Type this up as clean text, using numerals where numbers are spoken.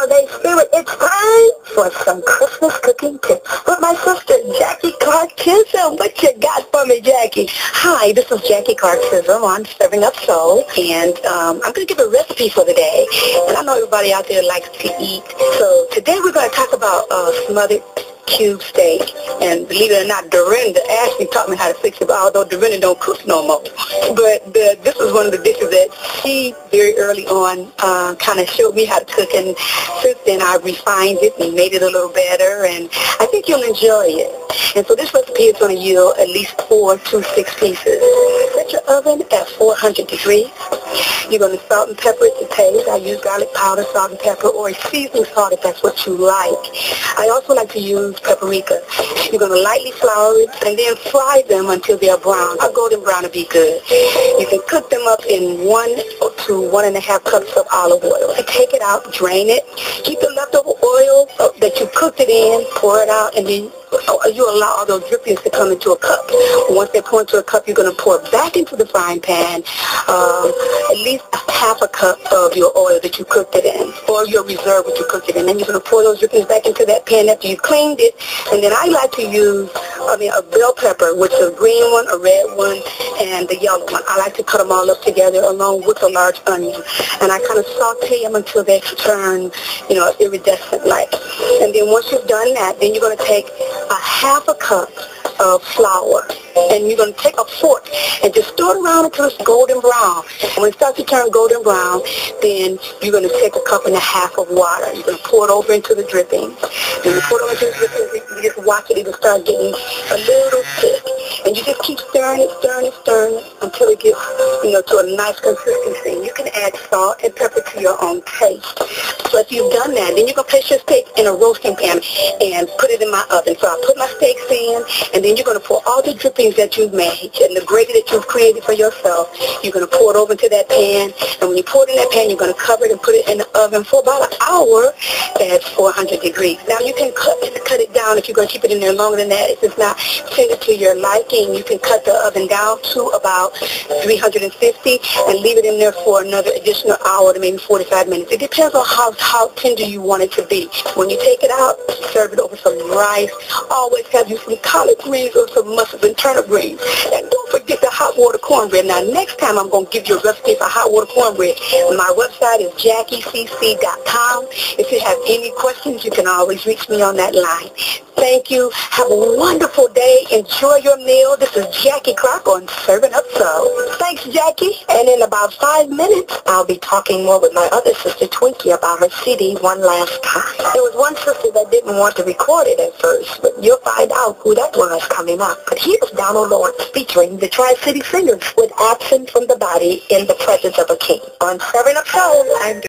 holiday spirit, it's time for some Christmas cooking tips with my sister, Jacky Clark Chisholm. What you got for me, Jackie? Hi, this is Jacky Clark Chisholm on Serving Up Soul, and I'm going to give a recipe for the day. And I know everybody out there likes to eat, so today we're going to talk about smothered cube steak. And believe it or not, Dorinda actually taught me how to fix it, although Dorinda don't cook no more. But this was one of the dishes that she very early on kind of showed me how to cook, and since then I refined it and made it a little better, and I think you'll enjoy it. And so this recipe is going to yield at least 4 to 6 pieces. Set your oven at 400 degrees. You're going to salt and pepper it to taste. I use garlic powder, salt and pepper, or a seasoning salt if that's what you like. I also like to use paprika. You're going to lightly flour it and then fry them until they're brown. A golden brown would be good. You can cook them up in 1 to 1.5 cups of olive oil. And take it out, drain it. Keep the leftover oil that you cooked it in, pour it out, and then you allow all those drippings to come into a cup. Once they pour into a cup, you're going to pour back into the frying pan at least half a cup of your oil that you cooked it in, or your reserve what you cooked it in. Then you're going to pour those drippings back into that pan after you cleaned it. And then I like to use a bell pepper, which is a green one, a red one, and the yellow one. I like to cut them all up together along with a large onion. And I kind of saute them until they turn, iridescent-like. And then once you've done that, then you're going to take a half a cup of flour, and you're going to take a fork and just stir it around until it's golden brown. And when it starts to turn golden brown, then you're going to take a cup and a half of water. You're going to pour it over into the dripping. When you pour it over into the dripping, you just watch it. It'll start getting a little thick. And you just keep stirring it until it gets, to a nice consistency. You can add salt and pepper to your own taste. So if you've done that, then you're going to place your steak in a roasting pan and put it in my oven. So I put my steaks in, and then you're going to pour all the drippings that you've made and the gravy that you've created for yourself. You're going to pour it over into that pan, and when you pour it in that pan, you're going to cover it and put it in the oven for about an hour at 400 degrees. Now, you can cut it down if you're going to keep it in there longer than that. If it's not tender to your liking, you can cut the oven down to about 350 and leave it in there for another additional hour to maybe 45 minutes. It depends on how tender you want it to be. When you take it out, serve it over some rice. Always have you some collard greens or some mustard and turnip greens. And don't forget the hot water cornbread. Now, next time I'm going to give you a recipe for hot water cornbread. My website is JackyCC.com. If you have any questions, you can always reach me on that line. Thank you. Have a wonderful day. Enjoy your meal. This is Jacky Clark on Serving Up Soul. Thanks, Jackie. And in about 5 minutes, I'll be talking more with my other sister, Twinkie, about her CD, One Last Time. There was one sister that didn't want to record it at first, but you'll find out who that was coming up. But here's Donald Lawrence featuring the Tri-City Singers with Absent from the Body in the Presence of a King. On Serving Up Soul, I'm